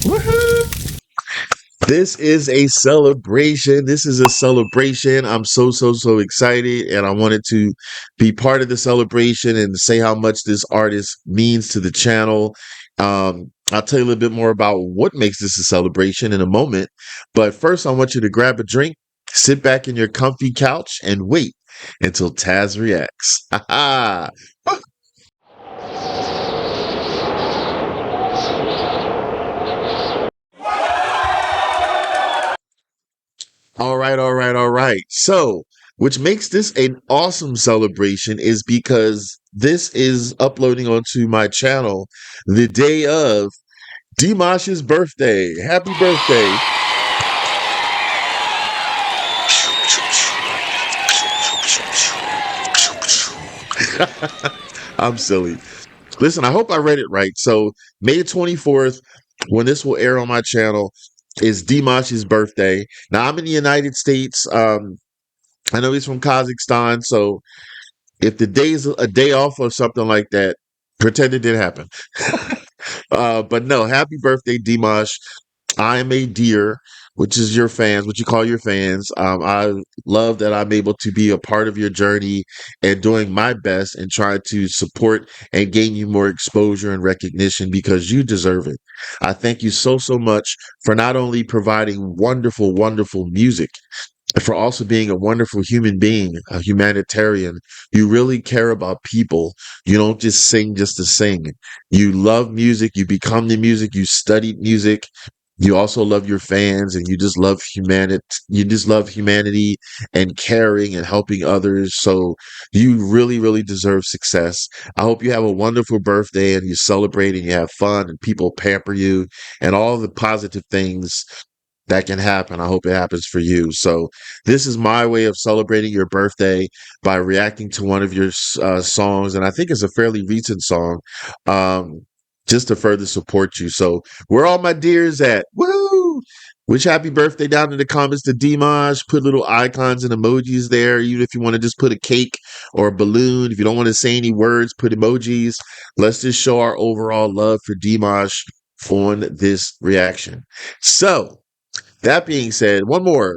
Woohoo! This is a celebration. This is a celebration. I'm so excited, and I wanted to be part of the celebration and say how much this artist means to the channel. I'll tell you a little bit more about what makes this a celebration in a moment. But first, I want you to grab a drink, sit back in your comfy couch, and wait until Tazzz reacts. Ha ha! All right. So, which makes this an awesome celebration is because this is uploading onto my channel the day of Dimash's birthday. Happy birthday. I'm silly. Listen, I hope I read it right. So, May 24th, when this will air on my channel, is Dimash's birthday. Now, I'm in the United States. I know he's from Kazakhstan, so if the day's a day off or something like that, pretend it didn't happen. But no, happy birthday, Dimash. I am a deer, which is your fans, what you call your fans. I love that I'm able to be a part of your journey and doing my best and trying to support and gain you more exposure and recognition because you deserve it. I thank you so much for not only providing wonderful music, and for also being a wonderful human being, a humanitarian. You really care about people. You don't just sing just to sing. You love music. You become the music. You studied music. You also love your fans, and you just love humanity. You just love humanity and caring and helping others. So you really deserve success. I hope you have a wonderful birthday and you celebrate and you have fun and people pamper you and all the positive things that can happen. I hope it happens for you. So this is my way of celebrating your birthday by reacting to one of your songs, and I think it's a fairly recent song, just to further support you. So where all my dears at? Woo! Wish happy birthday down in the comments to Dimash. Put little icons and emojis there. Even if you want to just put a cake or a balloon. If you don't want to say any words, put emojis. Let's just show our overall love for Dimash on this reaction. So that being said, one more.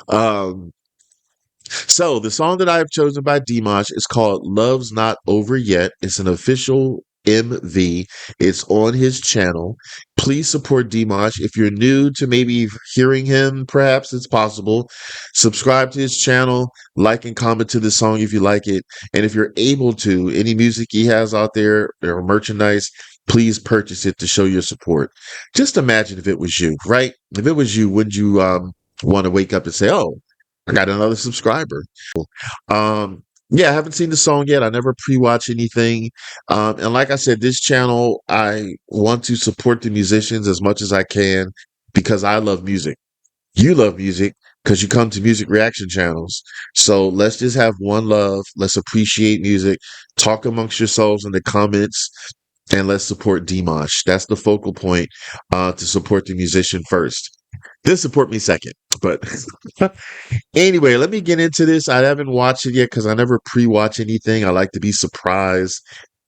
um, so the song that I have chosen by Dimash is called "Love's Not Over Yet." It's an official MV. It's on his channel. Please support Dimash. If you're new to maybe hearing him, perhaps it's possible. Subscribe to his channel, like and comment to the song if you like it. And if you're able to, any music he has out there or merchandise, please purchase it to show your support. Just imagine if it was you, right? If it was you, wouldn't you want to wake up and say, "Oh, I got another subscriber"? Yeah, I haven't seen the song yet. I never pre-watch anything. And like I said, this channel, I want to support the musicians as much as I can because I love music. You love music because you come to music reaction channels. So let's just have one love. Let's appreciate music. Talk amongst yourselves in the comments and let's support Dimash. That's the focal point, to support the musician first. Then support me second. But anyway, let me get into this. I haven't watched it yet because I never pre-watch anything. I like to be surprised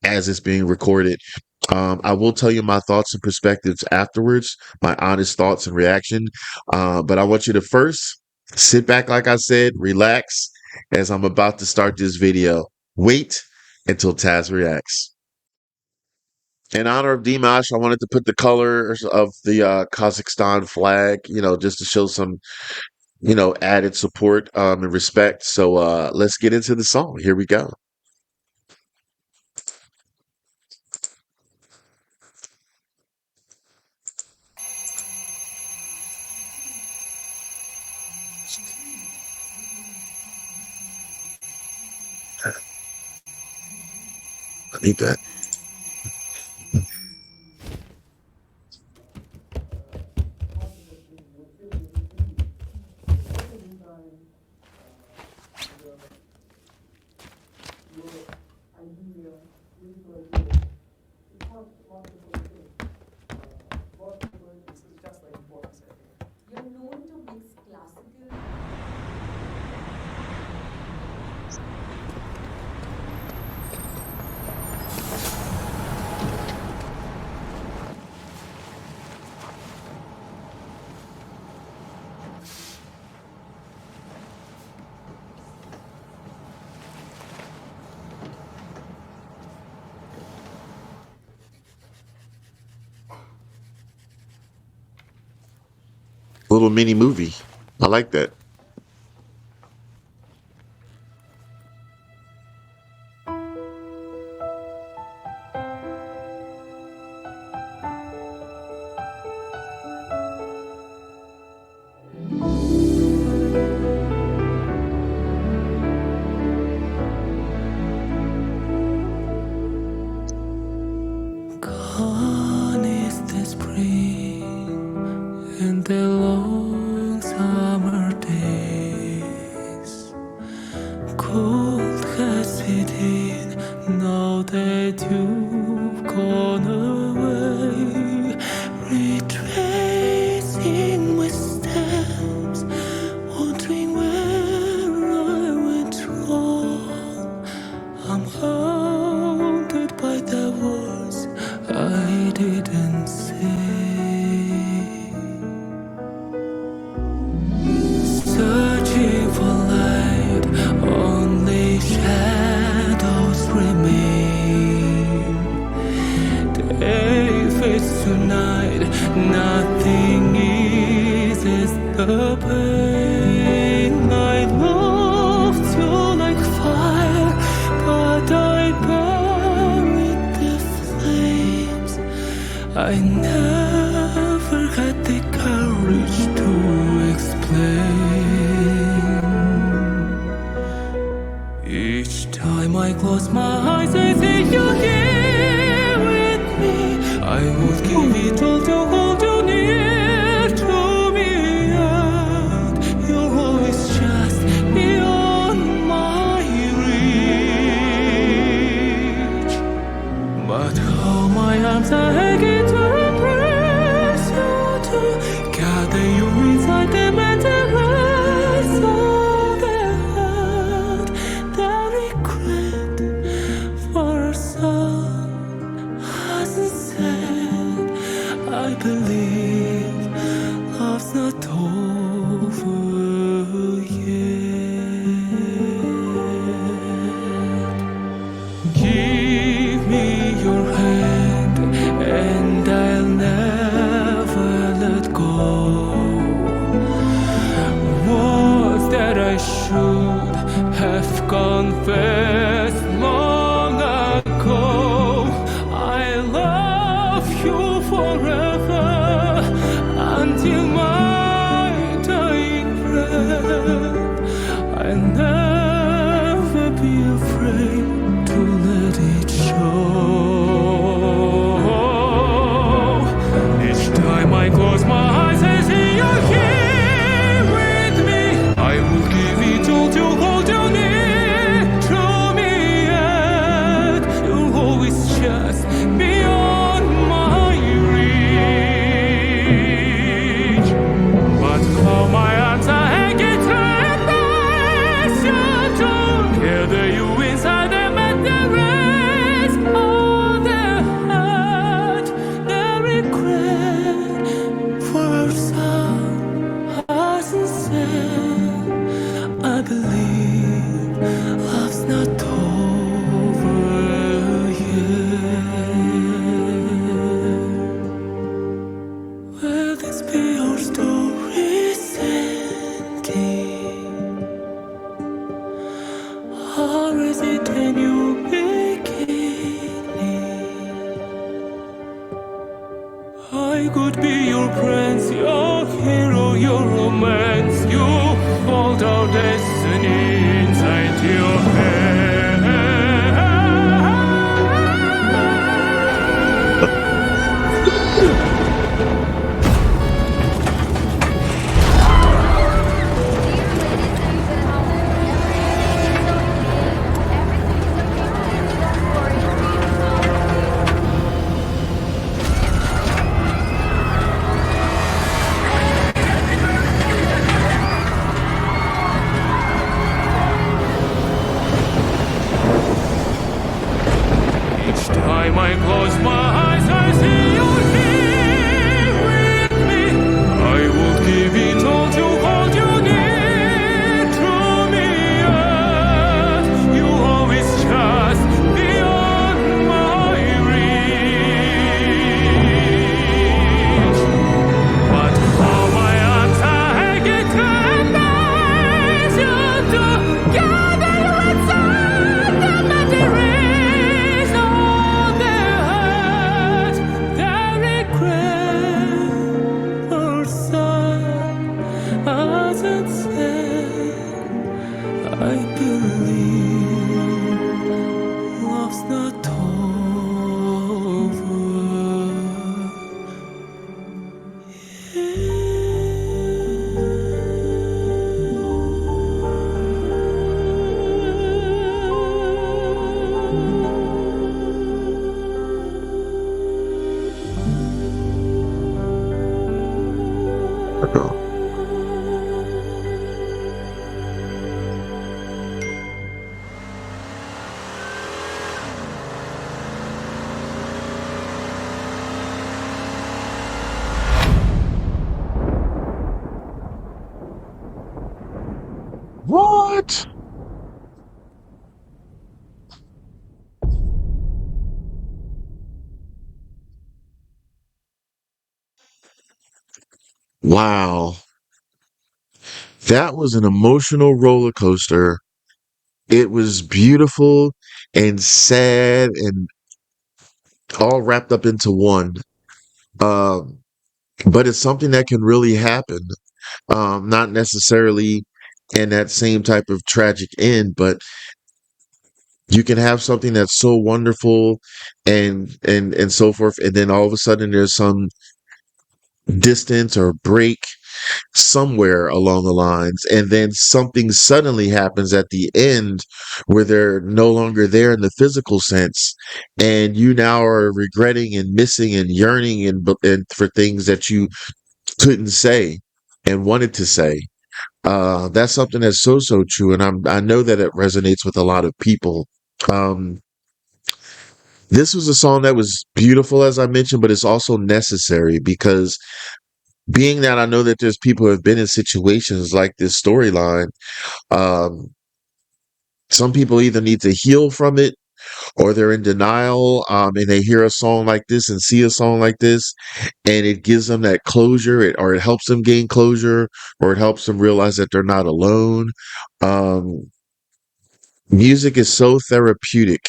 as it's being recorded. I will tell you my thoughts and perspectives afterwards, my honest thoughts and reaction. But I want you to first sit back, like I said, relax as I'm about to start this video. Wait until Tazzz reacts. In honor of Dimash, I wanted to put the colors of the Kazakhstan flag, just to show some, added support and respect. So let's get into the song. Here we go. I need that. You're known to mix classical. little mini movie. I like that. Gone is the spring and the long summer days. Cold has set in now that you've gone away. Retracing my steps, wondering where I went wrong. I'm haunted by the words I didn't say. Searching for light, only shadows remain. Day fades tonight, nothing eases the pain. I loved you like fire, but I buried the flames. I never had the courage to explain. Each time I close my eyes, I see you here with me. I would give it all to hold you near to me, and you're always just beyond my reach. But how my arms are aching to embrace you, to gather you inside them and erase all the hurt, the regret for a son hasn't said. I believe love's not over yet. Give me your hand and I'll never let go. Words that I should have confessed long ago. I love you forever until my dying breath. I'll never be afraid to let it show. Each time I close my eyes, I see you here with me. I will give it all to hold you near to me, and you're always just beyond my reach. But how my arms are hanging to embrace you, to gather you inside them and erase all the hurt, the regret for our son hasn't said. I believe love's not over yet. Will this be our story's ending? Or is it a new beginning? I could be your prince, your hero, your romance. You hold our destiny inside your hand. What? Wow. That was an emotional roller coaster. It was beautiful and sad and all wrapped up into one. Um, but it's something that can really happen. Not necessarily in that same type of tragic end, but you can have something that's so wonderful and so forth, and then all of a sudden there's some distance or break somewhere along the lines, and then something suddenly happens at the end where they're no longer there in the physical sense, and you now are regretting and missing and yearning and for things that you couldn't say and wanted to say. That's something that's so true, and I know that it resonates with a lot of people. Um, this was a song that was beautiful, as I mentioned, but it's also necessary because being that I know that there's people who have been in situations like this storyline, um, some people either need to heal from it or they're in denial, and they hear a song like this and see a song like this, and it gives them that closure, or it helps them gain closure, or it helps them realize that they're not alone. Um, music is so therapeutic.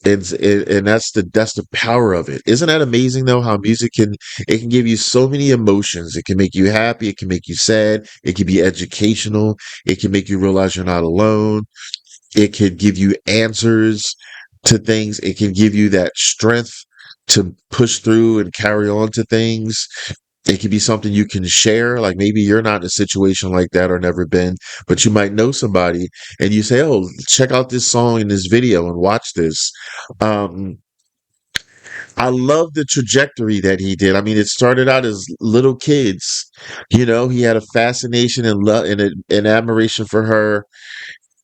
And that's the power of it. Isn't that amazing though? How music can give you so many emotions. It can make you happy. It can make you sad. It can be educational. It can make you realize you're not alone. It can give you answers to things. It can give you that strength to push through and carry on to things. It could be something you can share. Like maybe you're not in a situation like that or never been, but you might know somebody and you say, "Oh, check out this song in this video and watch this." Um, I love the trajectory that he did. I mean, it started out as little kids. He had a fascination and love and admiration for her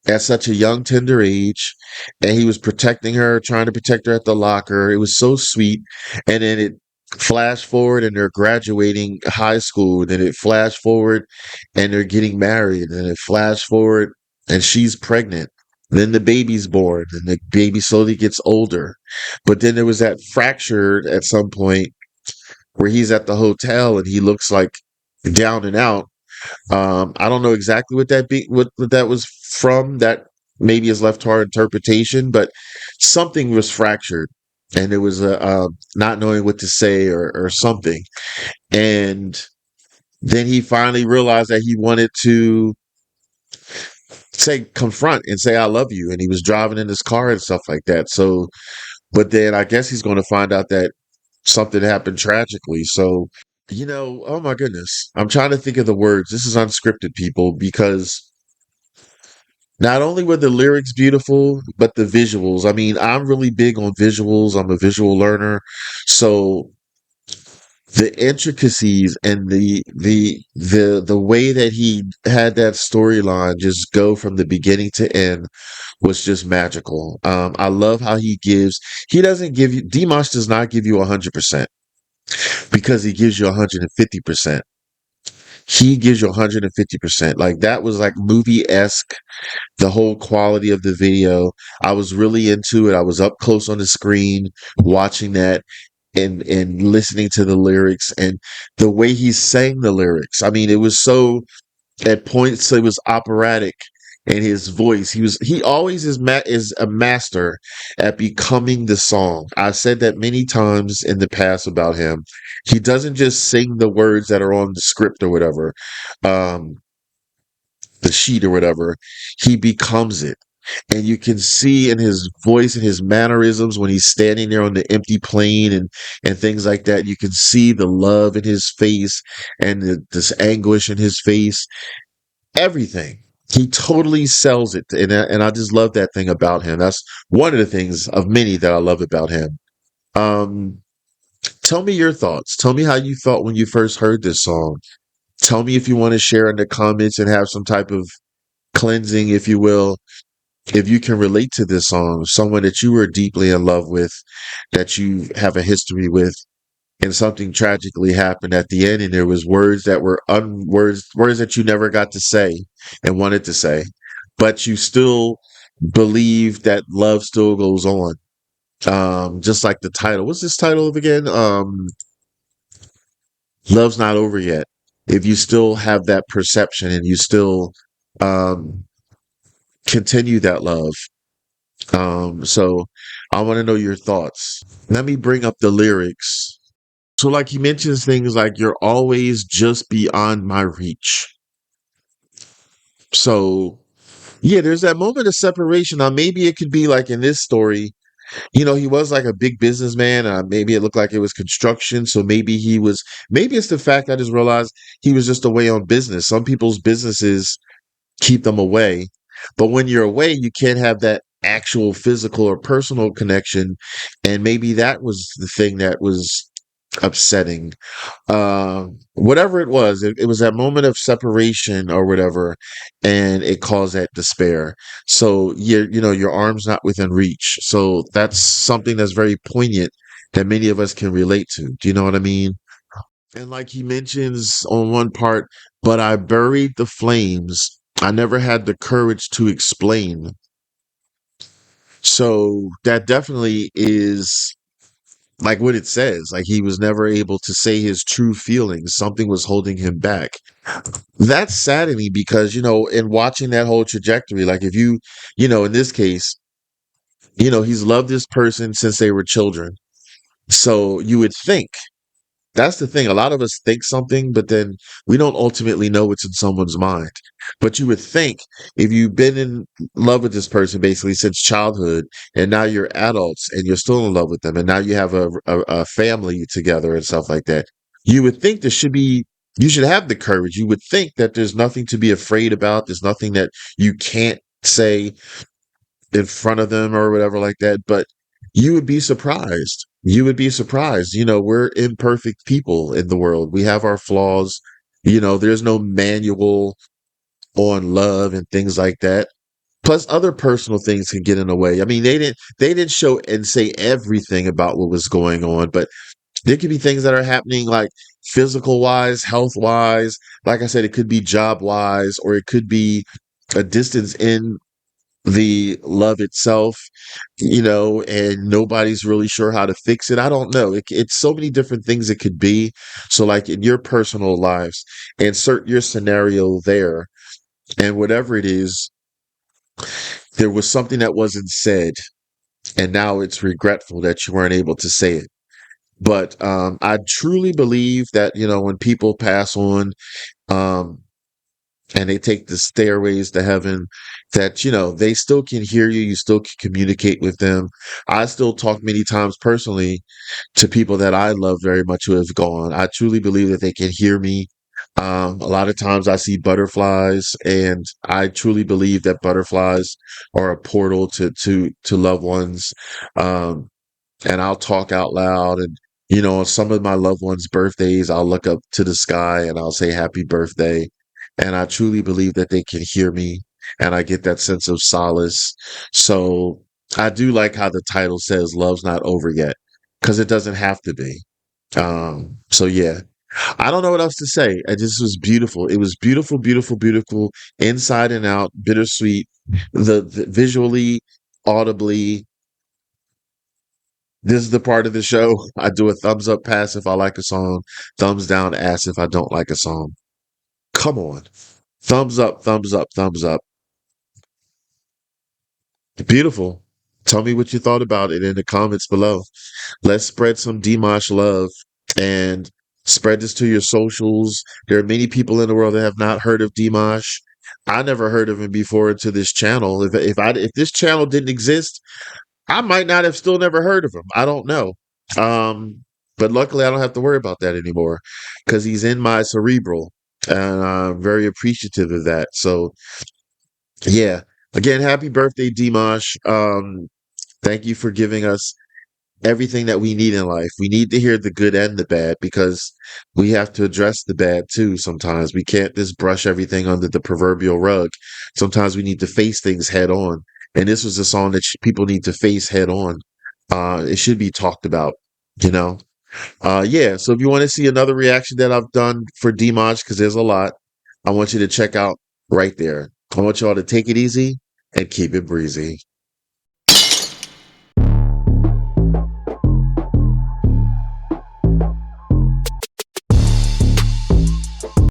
at such a young, tender age, and he was protecting her, trying to protect her at the locker. It was so sweet. And then it flashed forward and they're graduating high school. Then it flashed forward and they're getting married. And it flashed forward and she's pregnant. Then the baby's born and the baby slowly gets older. But then there was that fracture at some point where he's at the hotel and he looks like down and out. I don't know exactly what that was from. That maybe is left to our interpretation, but something was fractured, and it was not knowing what to say or something. And then he finally realized that he wanted to say confront and say I love you, and he was driving in his car and stuff like that. So, but then I guess he's going to find out that something happened tragically. So, oh my goodness. I'm trying to think of the words. This is unscripted, people, because not only were the lyrics beautiful, but the visuals. I mean, I'm really big on visuals. I'm a visual learner. So the intricacies and the way that he had that storyline just go from the beginning to end was just magical. I love how he doesn't give you, Dimash does not give you 100% because he gives you 150%. He gives you 150%. Like that was like movie-esque, the whole quality of the video. I was really into it. I was up close on the screen watching that and listening to the lyrics and the way he sang the lyrics. I mean, it was so at points it was operatic in his voice. He always is a master at becoming the song. I said that many times in the past about him. He doesn't just sing the words that are on the script or whatever. Um, the sheet or whatever, he becomes it. And you can see in his voice and his mannerisms when he's standing there on the empty plane and things like that. You can see the love in his face and this anguish in his face. Everything. He totally sells it. And I just love that thing about him. That's one of the things of many that I love about him. Um, Tell me your thoughts. Tell me how you felt when you first heard this song. Tell me if you want to share in the comments and have some type of cleansing, if you will, if you can relate to this song, someone that you were deeply in love with, that you have a history with, and something tragically happened at the end, and there was words that were words that you never got to say and wanted to say, but you still believe that love still goes on. Just like the title. What's this title of again? Love's not over yet. If you still have that perception and you still um continue that love. So I want to know your thoughts. Let me bring up the lyrics. So like he mentions things like you're always just beyond my reach. So yeah, there's that moment of separation. Now maybe it could be like in this story, he was like a big businessman. Maybe it looked like it was construction. So maybe it's the fact I just realized he was just away on business. Some people's businesses keep them away. But when you're away, you can't have that actual physical or personal connection. And maybe that was the thing that was upsetting. Whatever it was that moment of separation or whatever, and it caused that despair. So your arm's not within reach. So that's something that's very poignant that many of us can relate to. Do you know what I mean? And like he mentions on one part, but I buried the flames. I never had the courage to explain. So that definitely is like what it says. Like he was never able to say his true feelings. Something was holding him back. That's saddening because, in watching that whole trajectory, like if in this case, he's loved this person since they were children. So you would think. That's the thing. A lot of us think something, but then we don't ultimately know what's in someone's mind. But you would think if you've been in love with this person basically since childhood, and now you're adults and you're still in love with them, and now you have a family together and stuff like that, you would think you should have the courage. You would think that there's nothing to be afraid about. There's nothing that you can't say in front of them or whatever like that. But you would be surprised. You would be surprised. We're imperfect people in the world. We have our flaws. There's no manual on love and things like that. Plus other personal things can get in the way. I mean, they didn't show and say everything about what was going on, but there could be things that are happening like physical wise, health wise. Like I said, it could be job wise, or it could be a distance in the love itself, and nobody's really sure how to fix it. I don't know. It's so many different things it could be. So, like in your personal lives, insert your scenario there, and whatever it is, there was something that wasn't said, and now it's regretful that you weren't able to say it. But I truly believe that when people pass on, um, and they take the stairways to heaven, that they still can hear you, you still can communicate with them. I still talk many times personally to people that I love very much who have gone. I truly believe that they can hear me. A lot of times I see butterflies, and I truly believe that butterflies are a portal to loved ones. um and I'll talk out loud. And, on some of my loved ones' birthdays, I'll look up to the sky and I'll say happy birthday. And I truly believe that they can hear me, and I get that sense of solace. So I do like how the title says love's not over yet, because it doesn't have to be. So yeah, I don't know what else to say. It just was beautiful. It was beautiful, beautiful, beautiful, inside and out, bittersweet, the visually, audibly. This is the part of the show I do a thumbs up pass if I like a song, thumbs down ass if I don't like a song. Come on. Thumbs up, thumbs up, thumbs up. Beautiful. Tell me what you thought about it in the comments below. Let's spread some Dimash love and spread this to your socials. There are many people in the world that have not heard of Dimash. I never heard of him before to this channel. If this channel didn't exist, I might not have still never heard of him. I don't know. But luckily I don't have to worry about that anymore, because he's in my cerebral, and I'm very appreciative of that. So yeah, again, happy birthday, Dimash. Thank you for giving us everything that we need in life. We need to hear the good and the bad because we have to address the bad too sometimes. We can't just brush everything under the proverbial rug. Sometimes we need to face things head on. And this was a song that people need to face head on. It should be talked about, you know? Yeah. So if you want to see another reaction that I've done for Dimash, because there's a lot, I want you to check out right there. I want y'all to take it easy and keep it breezy.